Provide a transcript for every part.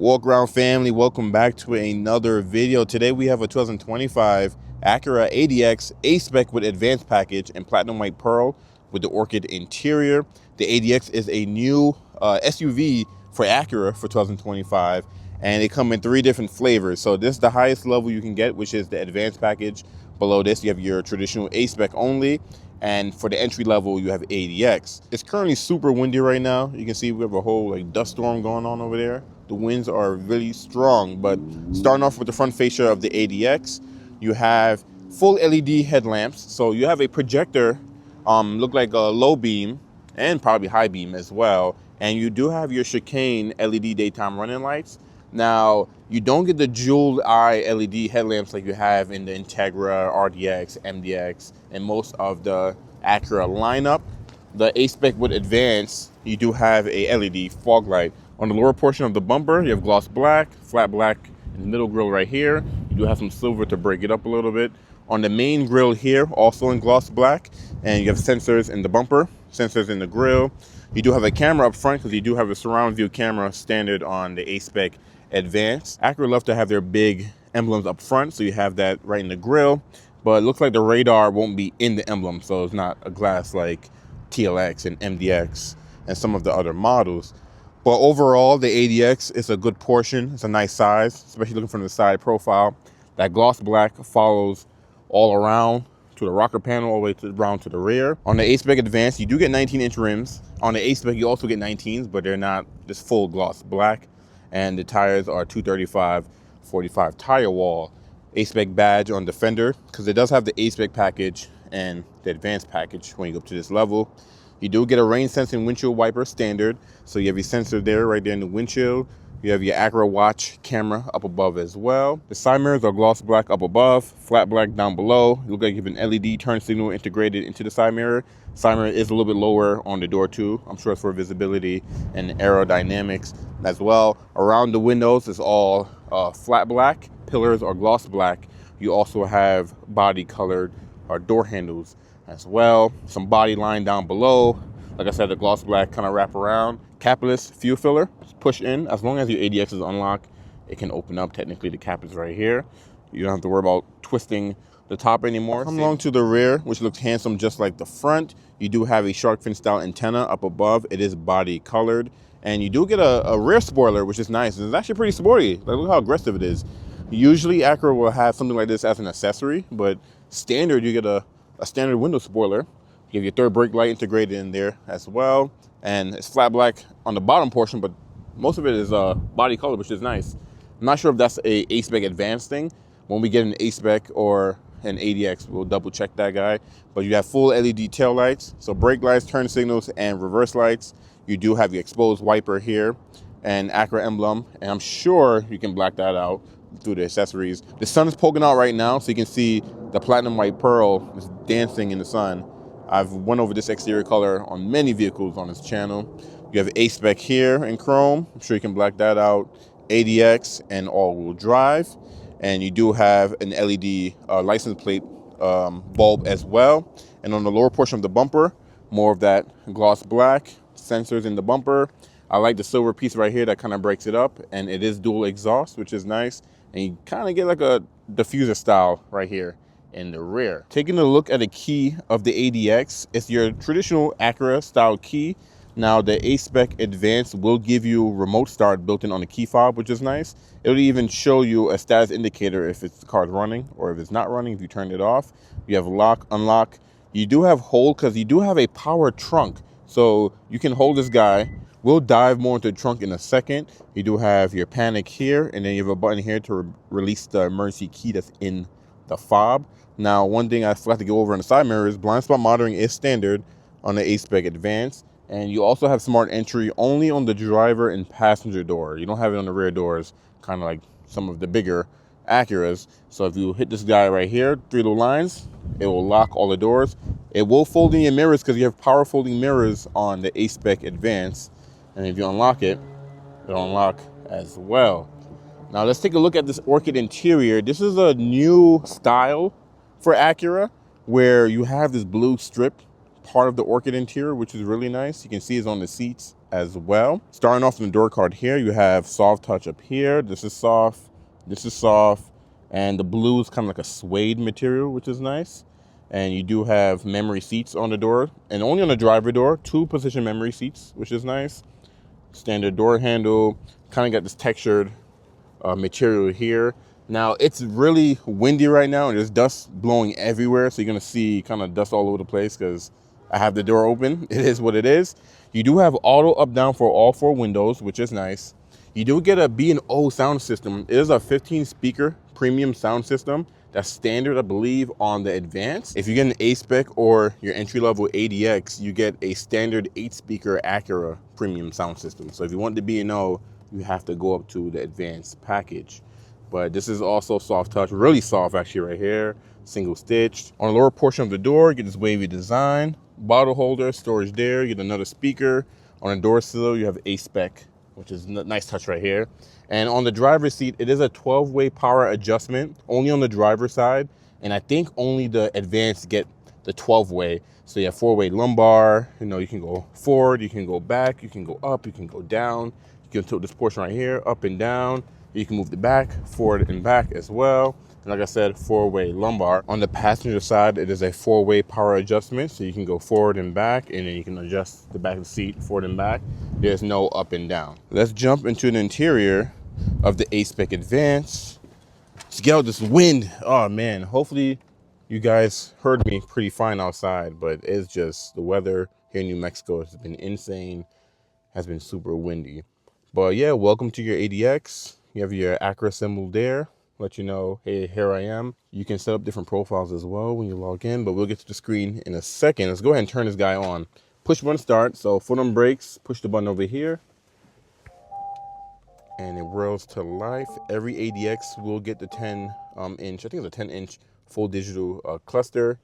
Walkaround family, welcome back to another video. Today we have a 2025 Acura ADX A-Spec with advanced package and platinum white pearl with the orchid interior. The ADX is a new SUV for Acura for 2025, and it comes in 3 different flavors. So this is the highest level you can get, which is the advanced package. Below this you have your traditional A-Spec only, and for the entry level you have ADX. It's currently super windy right now. You can see we have a whole dust storm going on over there. The winds are really strong, but starting off with the front fascia of the ADX, you have full LED headlamps. So you have a projector, look like a low beam and probably high beam as well. And you do have your chicane LED daytime running lights. Now, you don't get the jeweled eye LED headlamps like you have in the Integra, RDX, MDX, and most of the Acura lineup. The A-Spec with advanced, you do have a LED fog light. On the lower portion of the bumper, you have gloss black, flat black in the middle grille right here. You do have some silver to break it up a little bit. On the main grille here, also in gloss black, and you have sensors in the bumper, sensors in the grille. You do have a camera up front because you do have a surround view camera standard on the A-Spec Advanced. Acura love to have their big emblems up front, so you have that right in the grille, but it looks like the radar won't be in the emblem, so it's not a glass like TLX and MDX and some of the other models. But overall, the ADX is a good portion. It's a nice size, especially looking from the side profile. That gloss black follows all around to the rocker panel, all the way around to the rear. On the A-Spec Advanced, you do get 19-inch rims. On the A-Spec, you also get 19s, but they're not this full gloss black. And the tires are 235/45 tire wall. A-Spec badge on the fender, because it does have the A-Spec package and the advanced package when you go up to this level. You do get a rain sensing windshield wiper standard. So you have your sensor there, right there in the windshield. You have your Acura watch camera up above as well. The side mirrors are gloss black up above, flat black down below. You look like you have an LED turn signal integrated into the side mirror. Side mirror is a little bit lower on the door too. I'm sure it's for visibility and aerodynamics as well. Around the windows is all flat black. Pillars are gloss black. You also have body colored door handles as well. Some body line down below. Like I said, the gloss black kind of wrap around. Capless fuel filler, push in. As long as your ADX is unlocked, it can open up. Technically, the cap is right here. You don't have to worry about twisting the top anymore. Come along to the rear, which looks handsome just like the front. You do have a shark fin style antenna up above. It is body colored. And you do get a rear spoiler, which is nice. It's actually pretty sporty. Like, look how aggressive it is. Usually, Acura will have something like this as an accessory, but standard, you get a standard window spoiler. You have your third brake light integrated in there as well. And it's flat black on the bottom portion, but most of it is body color, which is nice. I'm not sure if that's a A-Spec Advanced thing. When we get an A-Spec or an ADX, we'll double check that guy. But you have full LED tail lights, so brake lights, turn signals, and reverse lights. You do have your exposed wiper here and Acura emblem, and I'm sure you can black that out through the accessories. The sun is poking out right now, so you can see the platinum white pearl is dancing in the sun. I've went over this exterior color on many vehicles on this channel. You have A-Spec here in chrome. I'm sure you can black that out. ADX and all-wheel drive. And you do have an LED license plate bulb as well. And on the lower portion of the bumper, more of that gloss black. Sensors in the bumper. I like the silver piece right here that kind of breaks it up. And it is dual exhaust, which is nice. And you kind of get like a diffuser style right here in the rear. Taking a look at a key of the ADX, it's your traditional Acura style key. Now the A-Spec Advanced will give you remote start built in on the key fob, which is nice. It'll even show you a status indicator if the car's running or if it's not running, if you turned it off. You have lock, unlock. You do have hold because you do have a power trunk. So you can hold this guy. We'll dive more into the trunk in a second. You do have your panic here, and then you have a button here to release the emergency key that's in the fob. Now, one thing I forgot to go over on the side mirror is blind spot monitoring is standard on the A-Spec Advanced. And you also have smart entry only on the driver and passenger door. You don't have it on the rear doors, kind of like some of the bigger Acuras. So if you hit this guy right here, 3 little lines, it will lock all the doors. It will fold in your mirrors because you have power folding mirrors on the A-Spec Advanced. And if you unlock it, it'll unlock as well. Now let's take a look at this orchid interior. This is a new style for Acura where you have this blue strip part of the Orchid interior, which is really nice. You can see it's on the seats as well. Starting off in the door card here, you have soft touch up here. This is soft, and the blue is kind of like a suede material, which is nice. And you do have memory seats on the door, and only on the driver door, 2 position memory seats, which is nice. Standard door handle, kind of got this textured material here. Now it's really windy right now and there's dust blowing everywhere, so you're gonna see kind of dust all over the place because I have the door open. It is what it is. You do have auto up down for all 4 windows, which is nice. You do get a B&O sound system. It is a 15 speaker premium sound system. That's standard, I believe, on the Advance. If you get an Aspec or your entry-level ADX, you get a standard 8-speaker Acura premium sound system. So if you want the B&O, you have to go up to the Advanced package. But this is also soft touch, really soft actually right here, single stitched. On the lower portion of the door, you get this wavy design, bottle holder, storage there, you get another speaker. On the door sill, you have Aspec, which is a nice touch right here. And on the driver's seat, it is a 12-way power adjustment, only on the driver's side. And I think only the Advanced get the 12-way. So you have 4-way lumbar, you know, you can go forward, you can go back, you can go up, you can go down. You can tilt this portion right here, up and down. You can move the back, forward and back as well. And like I said, 4-way lumbar. On the passenger side, it is a 4-way power adjustment. So you can go forward and back, and then you can adjust the back of the seat forward and back. There's no up and down. Let's jump into the interior of the Aspec Advance. Let's get out this wind. Oh man, hopefully you guys heard me pretty fine outside, but it's just the weather here in New Mexico has been insane, has been super windy. But yeah, welcome to your ADX. You have your Acura symbol there. Let you know, hey, here I am. You can set up different profiles as well when you log in, but we'll get to the screen in a second. Let's go ahead and turn this guy on. Push button start. So foot on brakes, push the button over here. And it whirls to life. Every ADX will get the 10-inch, I think it's a 10-inch full digital cluster.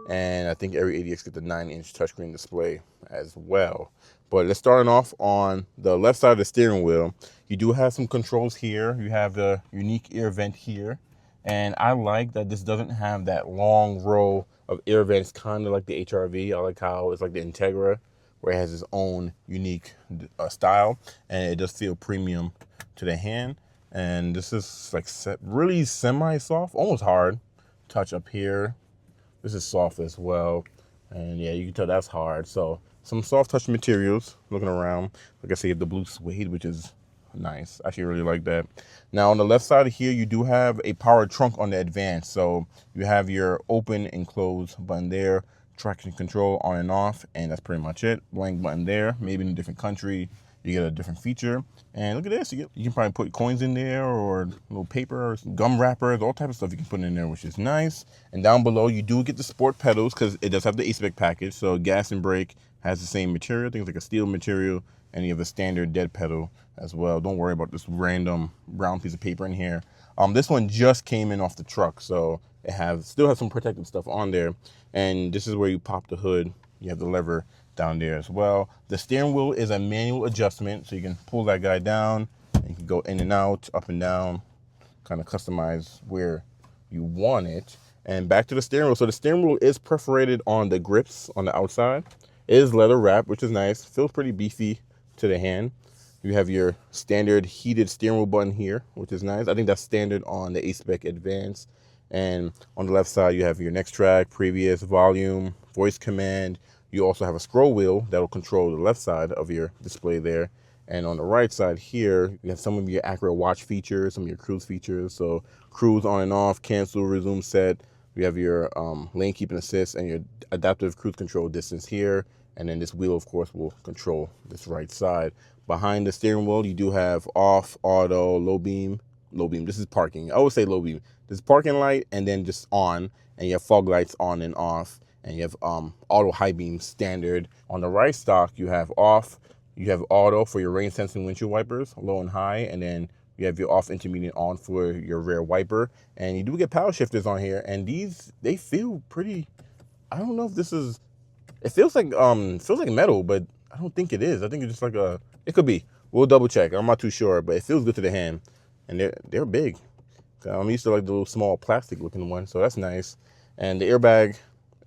And I think every ADX gets the 9-inch touchscreen display as well. But let's start off on the left side of the steering wheel. You do have some controls here. You have the unique air vent here. And I like that this doesn't have that long row of air vents, kind of like the HRV. I like how it's like the Integra, where it has its own unique style. And it does feel premium to the hand. And this is like really semi-soft, almost hard. Touch up here. This is soft as well. And yeah, you can tell that's hard. So some soft touch materials. Looking around, like I said, the blue suede, which is nice. I actually really like that. Now on the left side here, you do have a power trunk on the Advance. So you have your open and close button there, traction control on and off, and that's pretty much it. Blank button there. Maybe in a different country, you get a different feature. And look at this, you can probably put coins in there or a little paper or gum wrappers, all type of stuff you can put in there, which is nice. And down below, you do get the sport pedals because it does have the Aspec package. So gas and brake has the same material, things like a steel material, and you have a standard dead pedal as well. Don't worry about this random brown piece of paper in here. This one just came in off the truck, so it still has some protective stuff on there. And this is where you pop the hood. You have the lever down there as well. The steering wheel is a manual adjustment, so you can pull that guy down and you can go in and out, up and down, kind of customize where you want it. And back to the steering wheel. So the steering wheel is perforated on the grips on the outside. It is leather wrap, which is nice. Feels pretty beefy to the hand. You have your standard heated steering wheel button here, which is nice. I think that's standard on the Aspec Advance. And on the left side, you have your next track, previous, volume, voice command. You also have a scroll wheel that will control the left side of your display there. And on the right side here, you have some of your Acura watch features, some of your cruise features. So cruise on and off, cancel, resume, set. You have your lane keeping assist and your adaptive cruise control distance here. And then this wheel, of course, will control this right side. Behind the steering wheel, you do have off, auto, low beam. Low beam, this is parking. I always say low beam. This is parking light and then just on. And you have fog lights on and off. And you have auto high beam standard. On the right stock, you have off. You have auto for your rain sensing windshield wipers, low and high. And then you have your off, intermediate, on for your rear wiper. And you do get power shifters on here. And these, they feel pretty, I don't know if this is, it feels like metal, but I don't think it is. I think it's just like it could be. We'll double check. I'm not too sure, but it feels good to the hand. And they're big. I'm used to like the little small plastic looking one, so that's nice. And the airbag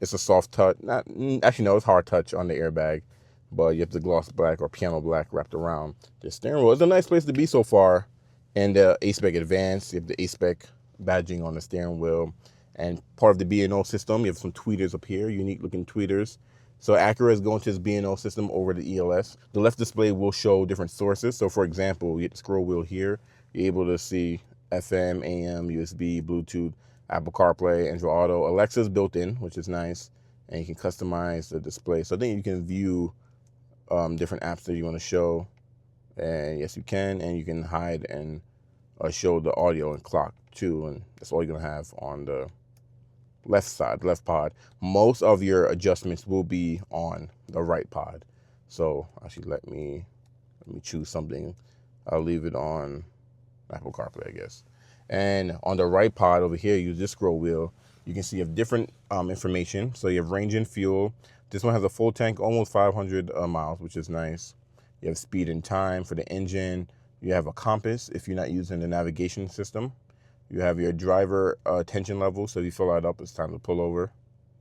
It's a soft touch. Not actually, no, it's hard touch on the airbag, but you have the gloss black or piano black wrapped around the steering wheel. It's a nice place to be so far. And the Aspec Advanced, you have the Aspec badging on the steering wheel. And part of the B&O system, you have some tweeters up here, unique looking tweeters. So Acura is going to this B&O system over the ELS. The left display will show different sources. So for example, you hit the scroll wheel here, you're able to see FM, AM, USB, Bluetooth, Apple CarPlay, Android Auto. Alexa's built in, which is nice. And you can customize the display. So I think you can view different apps that you want to show. And yes, you can. And you can hide and show the audio and clock too. And that's all you're going to have on the left side, left pod. Most of your adjustments will be on the right pod. So actually let me choose something. I'll leave it on Apple CarPlay, I guess. And on the right pod over here, use this scroll wheel. You can see you have different information. So you have range and fuel. This one has a full tank, almost 500 miles, which is nice. You have speed and time for the engine. You have a compass if you're not using the navigation system. You have your driver attention level. So if you fill that up, it's time to pull over.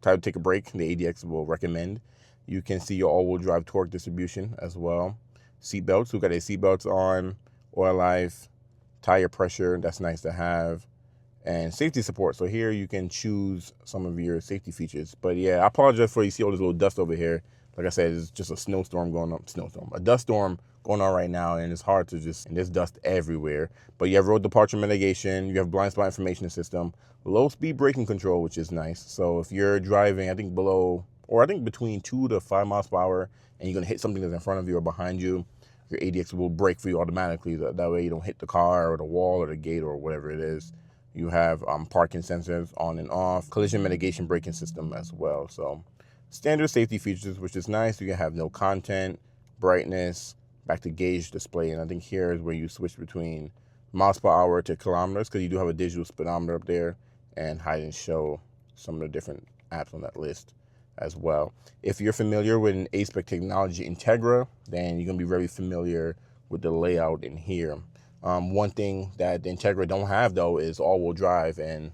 Time to take a break. The ADX will recommend. You can see your all-wheel drive torque distribution as well. Seat belts. We've got a seat belts on. Oil life. Tire pressure. That's nice to have. And safety support. So here you can choose some of your safety features. But yeah, I apologize for you see all this little dust over here. Like I said, it's just a snowstorm going on. A dust storm going on right now, and it's hard to and there's dust everywhere. But you have road departure mitigation, you have blind spot information system, low speed braking control, which is nice. So if you're driving, I think between 2 to 5 miles per hour, and you're gonna hit something that's in front of you or behind you, your ADX will brake for you automatically. That way you don't hit the car or the wall or the gate or whatever it is. You have parking sensors on and off, collision mitigation braking system as well. So standard safety features, which is nice. You can have no content, brightness, back to gauge display. And I think here is where you switch between miles per hour to kilometers, because you do have a digital speedometer up there, and hide and show some of the different apps on that list as well. If you're familiar with an Aspec technology Integra, then you're gonna be very familiar with the layout in here. One thing that the Integra don't have though is all-wheel drive and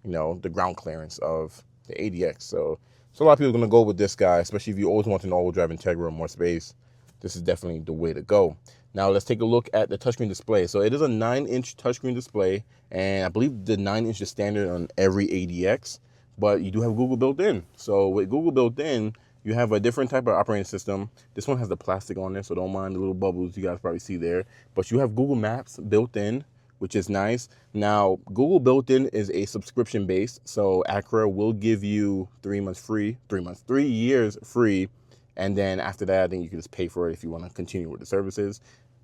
the ground clearance of the ADX. So a lot of people are gonna go with this guy, especially if you always want an all-wheel drive Integra or more space. This is definitely the way to go. Now let's take a look at the touchscreen display. So it is a 9-inch touchscreen display, and I believe the 9-inch is standard on every ADX, but you do have Google built in. So with Google built in, you have a different type of operating system. This one has the plastic on there, so don't mind the little bubbles you guys probably see there. But you have Google Maps built in, which is nice. Now, Google built in is a subscription based, so Acura will give you 3 years free. And then after that, I think you can just pay for it if you want to continue with the services.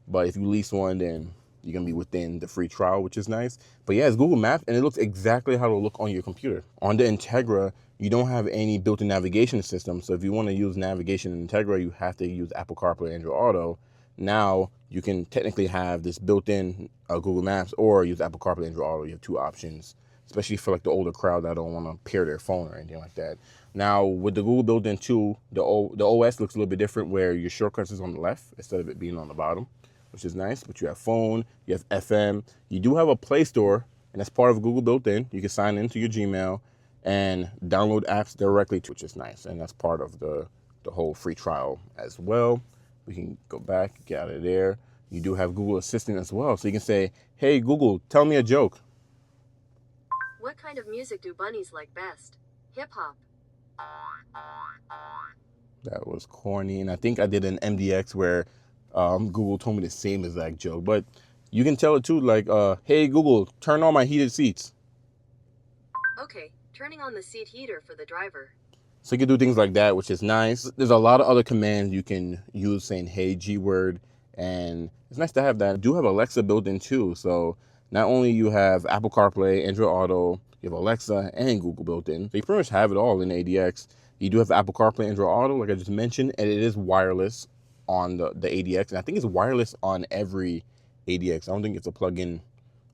But if you lease one, then you're going to be within the free trial, which is nice. But yeah, it's Google Maps, and it looks exactly how it'll look on your computer. On the Integra, you don't have any built-in navigation system. So if you want to use navigation in Integra, you have to use Apple CarPlay, Android Auto. Now, you can technically have this built-in Google Maps or use Apple CarPlay, Android Auto. You have 2 options, especially for like the older crowd that don't want to pair their phone or anything like that. Now, with the Google built-in too, the OS looks a little bit different, where your shortcuts is on the left instead of it being on the bottom, which is nice. But you have phone, you have FM. You do have a Play Store, and that's part of Google built-in. You can sign into your Gmail and download apps directly to, which is nice. And that's part of the whole free trial as well. We can go back, get out of there. You do have Google Assistant as well. So you can say, hey, Google, tell me a joke. What kind of music do bunnies like best? Hip-hop. That was corny, and I think I did an MDX where Google told me the same exact joke. But you can tell it too, like, hey Google, turn on my heated seats. Okay, turning on the seat heater for the driver. So you can do things like that, which is nice. There's a lot of other commands you can use, saying hey G word, and it's nice to have that. I do have Alexa built in too, so not only you have Apple CarPlay, Android Auto, you have Alexa and Google built in. So you pretty much have it all in ADX. You do have Apple CarPlay, Android Auto, like I just mentioned, and it is wireless on the ADX. And I think it's wireless on every ADX. I don't think it's a plug-in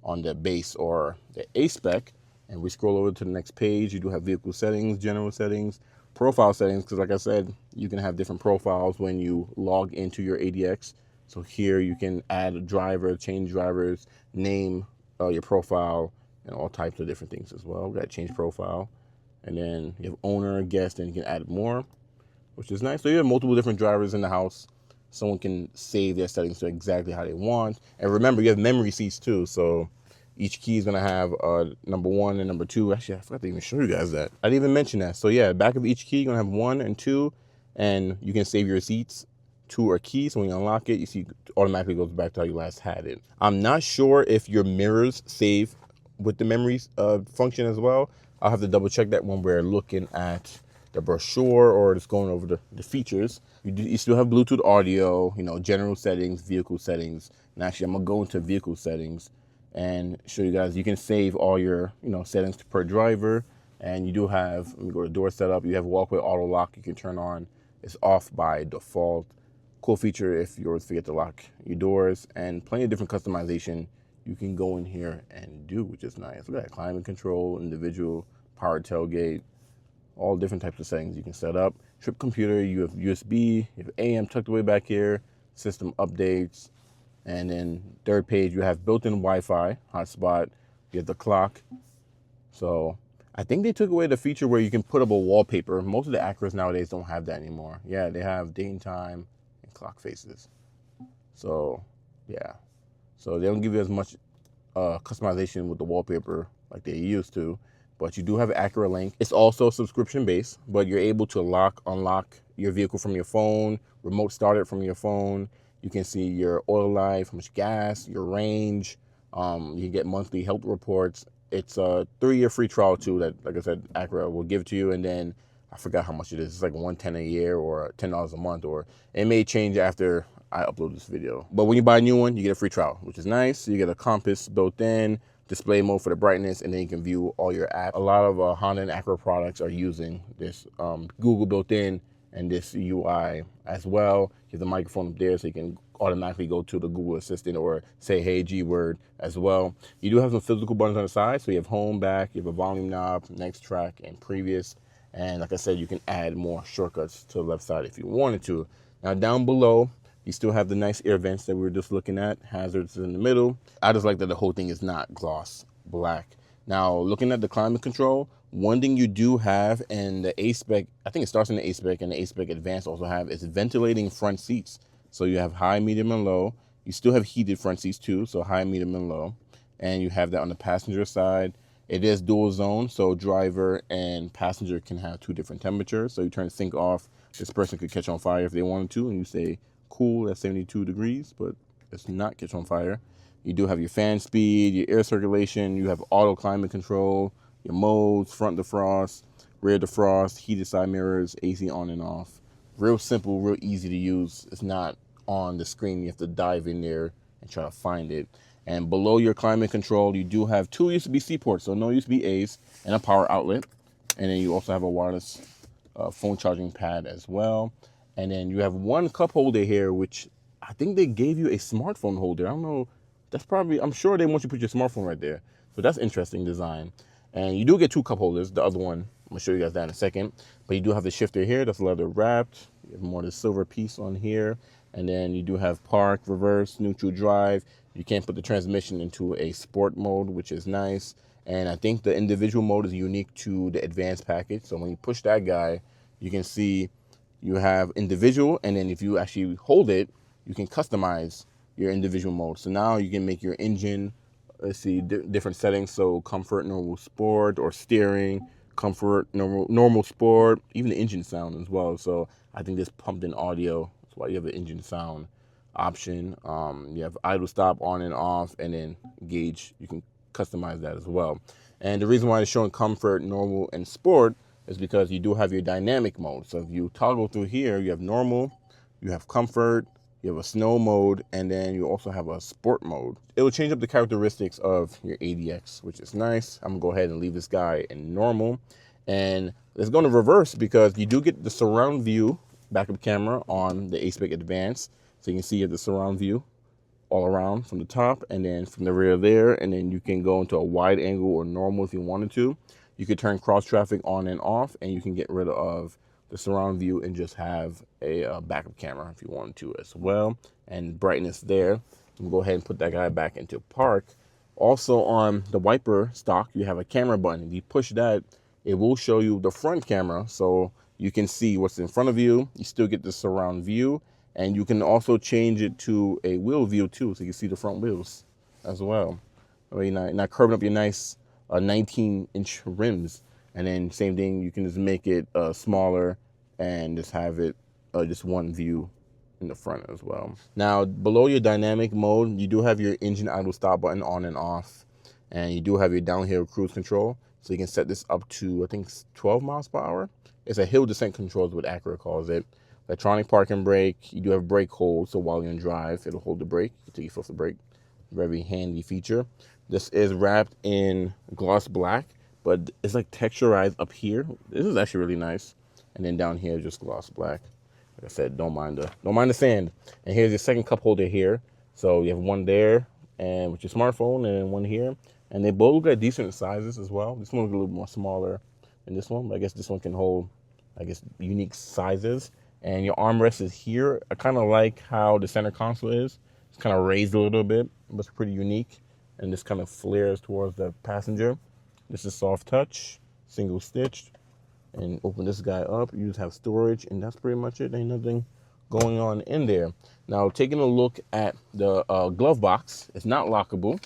on the base or the Aspec. And we scroll over to the next page. You do have vehicle settings, general settings, profile settings, because like I said, you can have different profiles when you log into your ADX. So here you can add a driver, change drivers, name your profile, and all types of different things as well. We got change profile. And then you have owner, guest, and you can add more, which is nice. So you have multiple different drivers in the house. Someone can save their settings to exactly how they want. And remember, you have memory seats too. So each key is going to have number 1 and number 2. Actually, I forgot to even show you guys that. I didn't even mention that. So yeah, back of each key, you're going to have 1 and 2. And you can save your seats to a key. So when you unlock it, you see it automatically goes back to how you last had it. I'm not sure if your mirrors save with the memory function as well. I'll have to double check that when we're looking at the brochure or just going over the features. You still have Bluetooth audio, you know, general settings, vehicle settings. And actually, I'm gonna go into vehicle settings and show you guys. You can save all your, you know, settings per driver. And you do have, let me go to door setup. You have walkway auto lock you can turn on. It's off by default. Cool feature if you always forget to lock your doors, and plenty of different customization you can go in here and do, which is nice. Look at that, climate control, individual, power tailgate, all different types of settings you can set up. Trip computer, you have USB, you have AM tucked away back here, system updates, and then third page you have built-in Wi-Fi hotspot, you have the clock. So I think they took away the feature where you can put up a wallpaper. Most of the Acuras nowadays don't have that anymore. Yeah, they have date and time and clock faces. So yeah, so they don't give you as much customization with the wallpaper like they used to, but you do have Acura Link. It's also subscription based, but you're able to unlock your vehicle from your phone, remote start it from your phone. You can see your oil life, how much gas, your range. You get monthly health reports. It's a 3-year free trial too that, like I said, Acura will give to you. And then I forgot how much it is. It's like $110 a year or $10 a month, or it may change after I upload this video. But when you buy a new one, you get a free trial, which is nice. You get a compass built in, display mode for the brightness, and then you can view all your apps. A lot of Honda and Acura products are using this Google built in and this UI as well. You have the microphone up there so you can automatically go to the Google Assistant or say, hey, G word as well. You do have some physical buttons on the side. So you have home, back, you have a volume knob, next track, and previous. And like I said, you can add more shortcuts to the left side if you wanted to. Now down below, you still have the nice air vents that we were just looking at. Hazards in the middle. I just like that the whole thing is not gloss black. Now, looking at the climate control, one thing you do have in the Aspec, I think it starts in the Aspec and the Aspec Advanced also have, is ventilating front seats. So you have high, medium, and low. You still have heated front seats too, so high, medium, and low. And you have that on the passenger side. It is dual zone, so driver and passenger can have 2 different temperatures. So you turn sync off. This person could catch on fire if they wanted to, and you say cool at 72 degrees, but it's not catch on fire. You do have your fan speed, your air circulation, you have auto climate control, your modes, front defrost, rear defrost, heated side mirrors, AC on and off. Real simple, real easy to use. It's not on the screen. You have to dive in there and try to find it. And below your climate control, you do have 2 USB-C ports, so no USB-A's, and a power outlet. And then you also have a wireless phone charging pad as well. And then you have 1 cup holder here, which I think they gave you a smartphone holder. I don't know. That's probably, I'm sure they want you to put your smartphone right there. So that's interesting design. And you do get 2 cup holders. The other one, I'm going to show you guys that in a second. But you do have the shifter here. That's leather wrapped. You have more of the silver piece on here. And then you do have park, reverse, neutral drive. You can put the transmission into a sport mode, which is nice. And I think the individual mode is unique to the advanced package. So when you push that guy, you can see you have individual, and then if you actually hold it, you can customize your individual mode. So now you can make your engine, let's see, different settings. So comfort, normal, sport, or steering, comfort, normal, sport, even the engine sound as well. So I think this pumped in audio. That's why you have the engine sound option. You have idle stop on and off, and then gauge. You can customize that as well. And the reason why it's showing comfort, normal, and sport is because you do have your dynamic mode. So if you toggle through here, you have normal, you have comfort, you have a snow mode, and then you also have a sport mode. It will change up the characteristics of your ADX, which is nice. I'm gonna go ahead and leave this guy in normal. And it's gonna reverse because you do get the surround view backup camera on the Aspec Advanced. So you can see the surround view all around from the top and then from the rear there. And then you can go into a wide angle or normal if you wanted to. You could turn cross traffic on and off, and you can get rid of the surround view and just have a backup camera if you wanted to as well. And brightness there. We'll go ahead and put that guy back into park. Also on the wiper stock, you have a camera button. If you push that, it will show you the front camera, so you can see what's in front of you. You still get the surround view, and you can also change it to a wheel view too, so you can see the front wheels as well. You're not curving up your nice 19-inch rims. And then same thing, you can just make it smaller and just have it just one view in the front as well. Now, below your dynamic mode, you do have your engine idle stop button on and off. And you do have your downhill cruise control. So you can set this up to, I think, 12 miles per hour. It's a hill descent control is what Acura calls it. Electronic parking brake. You do have brake hold, so while you're in drive, it'll hold the brake. You take your foot off the brake. Very handy feature. This is wrapped in gloss black, but it's like texturized up here. This is actually really nice. And then down here, just gloss black. Like I said, don't mind the sand. And here's your second cup holder here. So you have one there, and with your smartphone, and one here. And they both look at decent sizes as well. This one's a little more smaller than this one, but I guess this one can hold, I guess, unique sizes. And your armrest is here. I kind of like how the center console is. It's kind of raised a little bit, but it's pretty unique. And this kind of flares towards the passenger. This is soft touch, single stitched. And open this guy up, you just have storage, and that's pretty much it. Ain't nothing going on in there. Now, taking a look at the glove box, it's not lockable,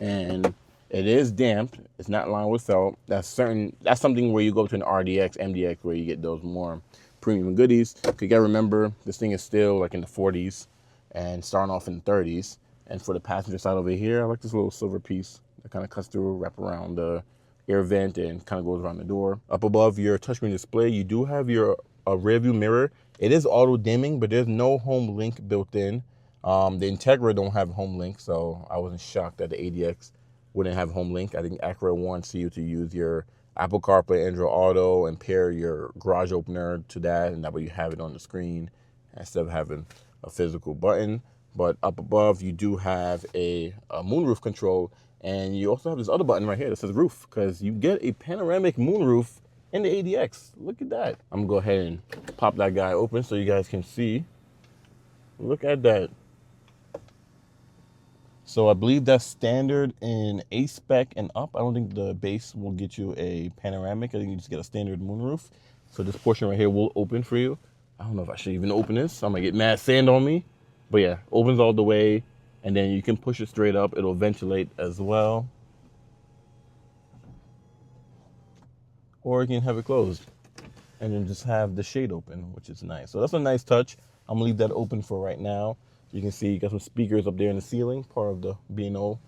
and it is damp. It's not lined with felt. That's something where you go to an RDX, MDX, where you get those more premium goodies. You gotta remember, this thing is still like in the 40s and starting off in the 30s. And for the passenger side over here, I like this little silver piece that kind of cuts through, wrap around the air vent, and kind of goes around the door. Up above your touchscreen display, you do have your rear view mirror. It is auto dimming, but there's no home link built in. The Integra don't have home link, so I wasn't shocked that the ADX wouldn't have home link. I think Acura wants you to use your Apple CarPlay, Android Auto, and pair your garage opener to that, and that way you have it on the screen instead of having a physical button. But up above, you do have a moonroof control, and you also have this other button right here that says roof, because you get a panoramic moonroof in the ADX. Look at that. I'm gonna go ahead and pop that guy open so you guys can see. Look at that. So I believe that's standard in Aspec and up. I don't think the base will get you a panoramic. I think you just get a standard moonroof. So this portion right here will open for you. I don't know if I should even open this. I might get mad sand on me. But yeah, opens all the way, and then you can push it straight up. It'll ventilate as well. Or you can have it closed and then just have the shade open, which is nice. So that's a nice touch. I'm gonna leave that open for right now. You can see you got some speakers up there in the ceiling, part of the B&O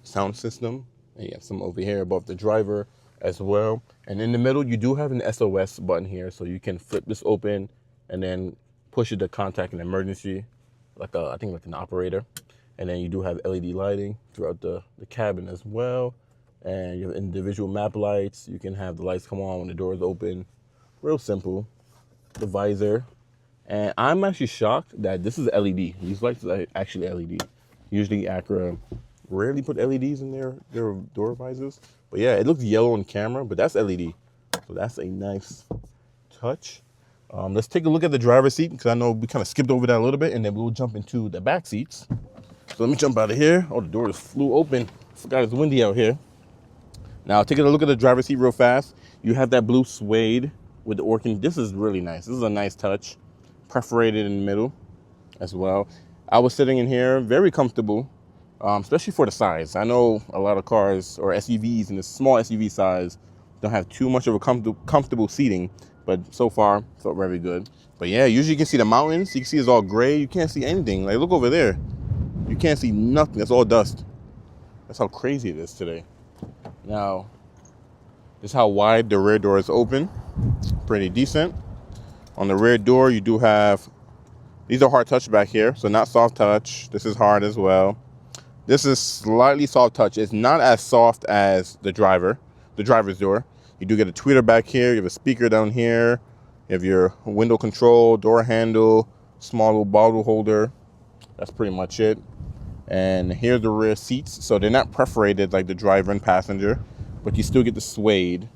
sound system. And you have some over here above the driver as well. And in the middle, you do have an SOS button here, so you can flip this open and then push it to contact an emergency, I think like an operator. And then you do have LED lighting throughout the cabin as well. And you have individual map lights. You can have the lights come on when the doors open. Real simple. The visor. And I'm actually shocked that this is LED. These lights are actually LED. Usually Acura rarely put LEDs in their door visors. But yeah, it looks yellow on camera, but that's LED. So that's a nice touch. Let's take a look at the driver's seat, because I know we kind of skipped over that a little bit, and then we'll jump into the back seats. So let me jump out of here. Oh, the door just flew open. Forgot it's windy out here. Now, taking a look at the driver's seat real fast. You have that blue suede with the orkin. This is really nice. This is a nice touch. Perforated in the middle as well. I was sitting in here, very comfortable, especially for the size. I know a lot of cars or SUVs in the small SUV size don't have too much of a comfortable seating, but so far, felt very good. But yeah, usually you can see the mountains. You can see it's all gray. You can't see anything. Like, look over there. You can't see nothing. That's all dust. That's how crazy it is today. Now, this is how wide the rear door is open. Pretty decent. On the rear door, you do have, these are hard touch back here, so not soft touch. This is hard as well. This is slightly soft touch. It's not as soft as the driver's door. You do get a tweeter back here. You have a speaker down here. You have your window control, door handle, small little bottle holder. That's pretty much it. And here's the rear seats. So they're not perforated like the driver and passenger, but you still get the suede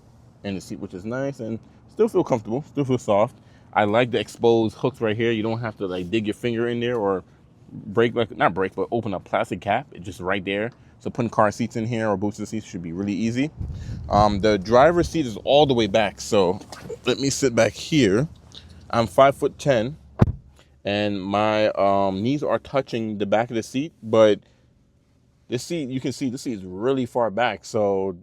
in the seat, which is nice and still feel comfortable, still feel soft. I like the exposed hooks right here. You don't have to like dig your finger in there or break, like not break, but open a plastic cap. It's just right there. So putting car seats in here or boosted seats should be really easy. The driver's seat is all the way back. So let me sit back here. I'm 5'10", and my knees are touching the back of the seat, but this seat, you can see this seat is really far back. So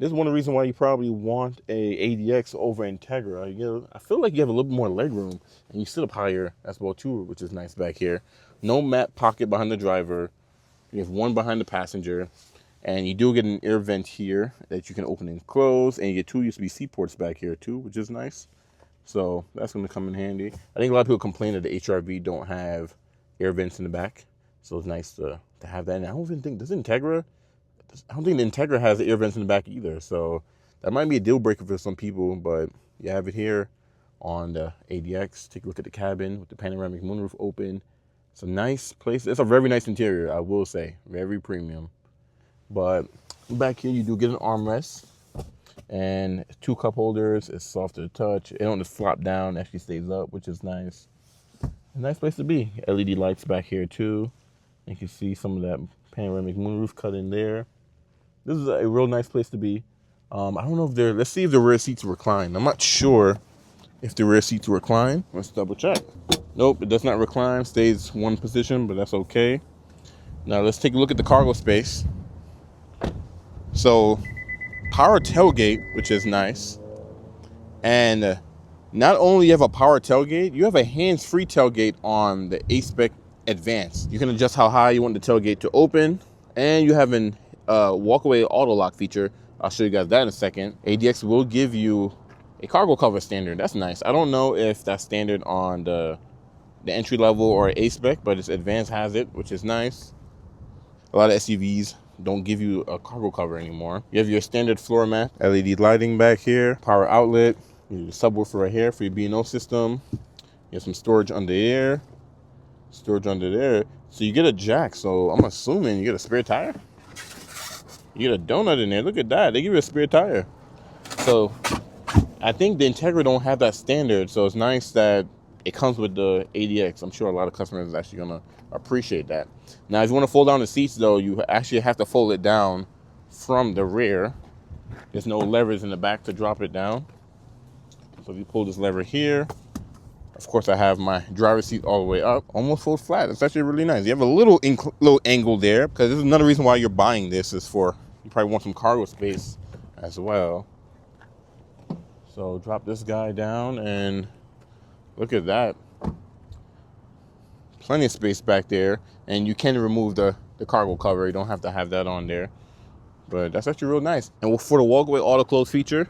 this is one of the reasons why you probably want a ADX over Integra. You know, I feel like you have a little bit more leg room and you sit up higher as well too, which is nice back here. No mat pocket behind the driver. You have one behind the passenger, and you do get an air vent here that you can open and close, and you get 2 USB-C ports back here too, which is nice. So that's going to come in handy. I think a lot of people complain that the HRV don't have air vents in the back, so it's nice to have that. And I don't even think, I don't think the Integra has air vents in the back either, so that might be a deal breaker for some people, but you have it here on the ADX. Take a look at the cabin with the panoramic moonroof open. It's a nice place. It's a very nice interior, I will say. Very premium. But back here, you do get an armrest and 2 cup holders. It's soft to the touch. It don't just flop down. It actually stays up, which is nice. A nice place to be. LED lights back here, too. You can see some of that panoramic moonroof cut in there. This is a real nice place to be. I don't know if let's see if the rear seats recline. I'm not sure if the rear seats recline. Let's double check. Nope, it does not recline, stays one position, but that's okay. Now let's take a look at the cargo space. So power tailgate, which is nice. And not only you have a power tailgate, you have a hands-free tailgate on the Aspec Advance. You can adjust how high you want the tailgate to open, and you have an walk-away auto lock feature. I'll show you guys that in a second. ADX will give you a cargo cover standard. That's nice. I don't know if that's standard on the entry level or Aspec, but its Advance has it, which is nice. A lot of SUVs don't give you a cargo cover anymore. You have your standard floor mat, LED lighting back here, power outlet, your subwoofer right here for your B&O system. You have some storage under there, storage under there. So you get a jack. So I'm assuming you get a spare tire. You get a donut in there. Look at that. They give you a spare tire. So I think the Integra don't have that standard. So it's nice that it comes with the ADX. I'm sure a lot of customers are actually gonna appreciate that. Now, if you want to fold down the seats, though, you actually have to fold it down from the rear. There's no levers in the back to drop it down. So if you pull this lever here, of course, I have my driver's seat all the way up, almost full flat. It's actually really nice. You have a little angle there, because this is another reason why you're buying this, is for, you probably want some cargo space as well. So drop this guy down and look at that. Plenty of space back there, and you can remove the cargo cover. You don't have to have that on there, but that's actually real nice. And for the walk-away auto close feature,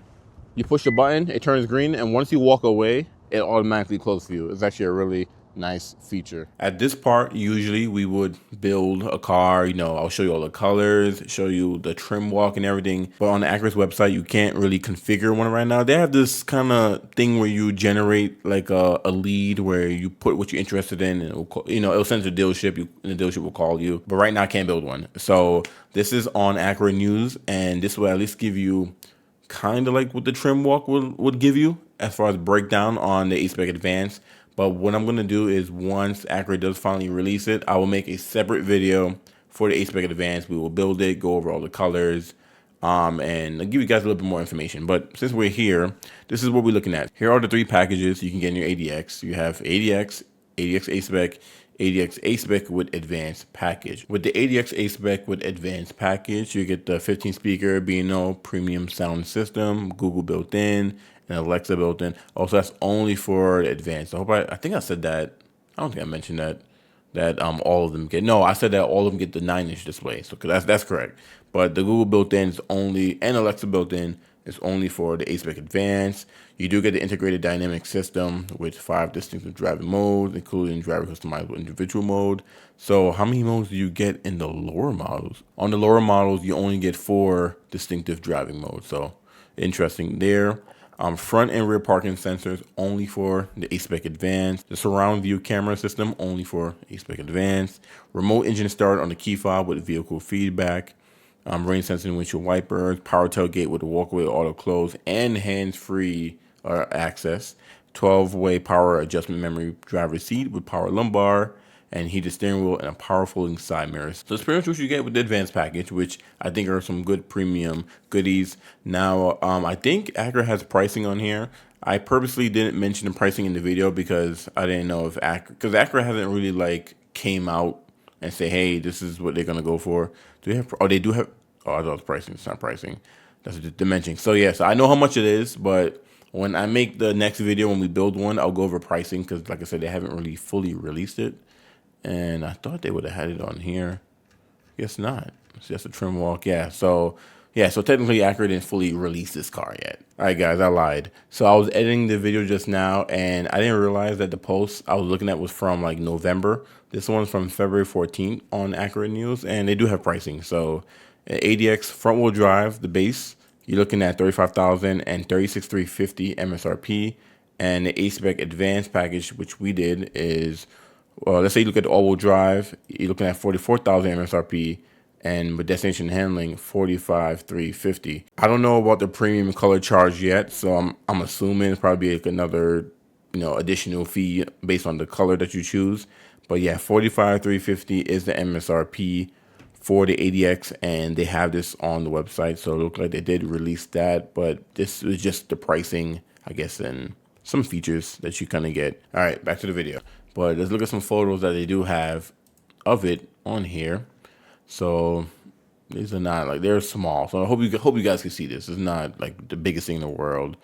you push the button, it turns green, and once you walk away, it automatically closes for you. It's actually a really nice feature. At this part, usually we would build a car. You know, I'll show you all the colors, show you the trim walk and everything. But on the Acura's website, you can't really configure one right now. They have this kind of thing where you generate like a lead where you put what you're interested in, and it'll send to the dealership. And the dealership will call you. But right now, I can't build one. So this is on Acura News, and this will at least give you kind of like what the trim walk would give you as far as breakdown on the Aspec Advance. But what I'm going to do is, once Acura does finally release it, I will make a separate video for the Aspec Advance. We will build it, go over all the colors, and I'll give you guys a little bit more information. But since we're here, this is what we're looking at. Here are the 3 packages you can get in your ADX. You have ADX, ADX Aspec, ADX Aspec with Advanced package. With the ADX Aspec with Advanced package, you get the 15 speaker B&O premium sound system, Google built in, and Alexa built in. Also, that's only for the Advanced. I think I said that. I don't think I mentioned that all of them get. No, I said that all of them get the 9-inch display. So that's correct. But the Google built in is only, and Alexa built in is only for the Aspec Advance. You do get the integrated dynamic system with 5 distinctive driving modes, including driver-customizable individual mode. So how many modes do you get in the lower models? On the lower models, you only get 4 distinctive driving modes. So interesting there. Front and rear parking sensors only for the Aspec Advance. The surround view camera system only for Aspec Advance. Remote engine start on the key fob with vehicle feedback. Rain sensing windshield wipers. Power tailgate with a walkaway auto close and hands-free access. 12-way power adjustment memory driver seat with power lumbar. and heated steering wheel, and a powerful side mirrors. So it's pretty much what you get with the advanced package, which I think are some good premium goodies. Now, I think Acura has pricing on here. I purposely didn't mention the pricing in the video because I didn't know if because Acura hasn't really like came out and say, hey, this is what they're gonna go for. Do they have? Oh, they do have. Oh, I thought it was pricing. It's not pricing. That's the dimension. So yeah, so I know how much it is, but when I make the next video, when we build one, I'll go over pricing because, like I said, they haven't really fully released it. And I thought they would have had it on here. Guess not. It's just a trim walk. Yeah. So technically Acura didn't fully release this car yet. All right, guys, I lied. So I was editing the video just now, and I didn't realize that the post I was looking at was from like November. This one's from February 14th on Acura News, and they do have pricing. So ADX front wheel drive, the base, you're looking at $35,000 and $36,350 MSRP. And the Aspec advanced package, which we did, is, well, let's say you look at the all-wheel drive, you're looking at $44,000 MSRP, and with destination handling, $45,350. I don't know about the premium color charge yet, so I'm assuming it's probably like another, additional fee based on the color that you choose. But yeah, $45,350 is the MSRP for the ADX, and they have this on the website, so it looks like they did release that, but this is just the pricing, I guess, and some features that you kind of get. All right, back to the video. But let's look at some photos that they do have of it on here. So these are not like, they're small, so I hope you guys can see this. It's not like the biggest thing in the world,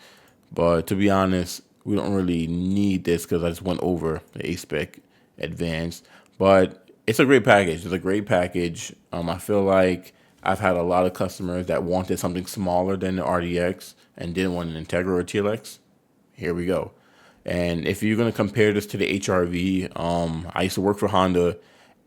but to be honest, we don't really need this because I just went over the Aspec Advanced. But it's a great package. It's a great package. I feel like I've had a lot of customers that wanted something smaller than the RDX and didn't want an Integra or TLX. Here we go. And if you're gonna compare this to the HRV, I used to work for Honda,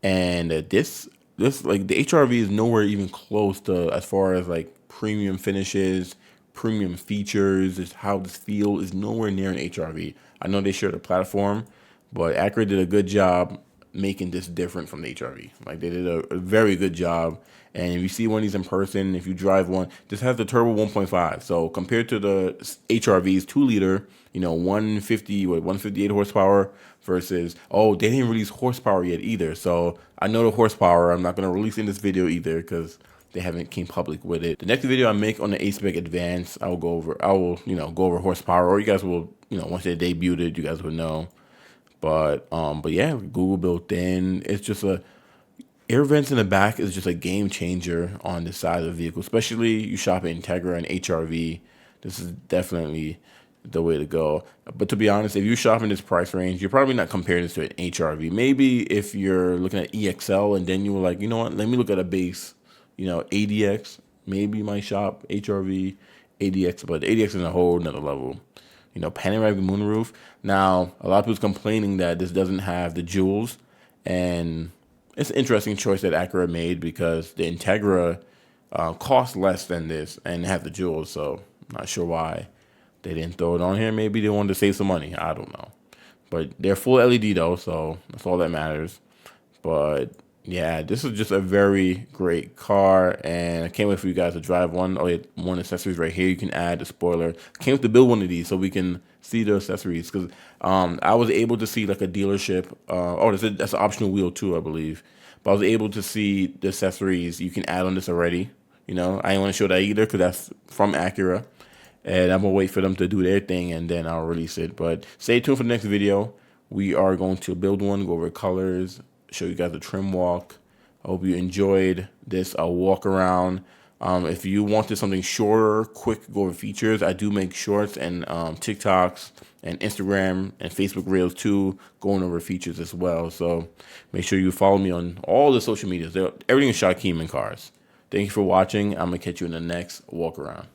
and this like the HRV is nowhere even close to, as far as like premium finishes, premium features, is how this feel is nowhere near an HRV. I know they share the platform, but Acura did a good job making this different from the HRV. Like, they did a very good job. And if you see one of these in person, if you drive one, this has the turbo 1.5. So compared to the HRV's 2-liter, 158 horsepower versus, oh, they didn't release horsepower yet either. So I know the horsepower. I'm not going to release in this video either because they haven't came public with it. The next video I make on the Aspec Advance, I will go over horsepower, or you guys will, once they debuted it, you guys will know. But yeah, Google built in. It's just air vents in the back is just a game changer on the side of the vehicle, especially you shop at Integra and HRV. This is definitely the way to go. But to be honest, if you shop in this price range, you're probably not comparing this to an HRV. Maybe if you're looking at EXL and then you were like, you know what, let me look at a base, ADX, maybe you might shop HRV, ADX, but the ADX is a whole nother level. Panoramic moonroof. Now, a lot of people's complaining that this doesn't have the jewels, and it's an interesting choice that Acura made because the Integra costs less than this and have the jewels, so I'm not sure why they didn't throw it on here. Maybe they wanted to save some money. I don't know. But they're full LED though, so that's all that matters. But yeah, this is just a very great car, and I can't wait for you guys to drive one. Oh, yeah, one accessories right here. You can add the spoiler. I can't wait to build one of these so we can see the accessories, because I was able to see like a dealership. That's an optional wheel too, I believe. But I was able to see the accessories you can add on this already. I didn't want to show that either because that's from Acura, and I'm gonna wait for them to do their thing and then I'll release it. But stay tuned for the next video. We are going to build one, go over colors, show you guys a trim walk. I hope you enjoyed this walk around. If you wanted something shorter, quick, go over features, I do make shorts and TikToks and Instagram and Facebook Reels too, going over features as well. So make sure you follow me on all the social medias. Everything is Shaquem in Cars. Thank you for watching. I'm going to catch you in the next walk around.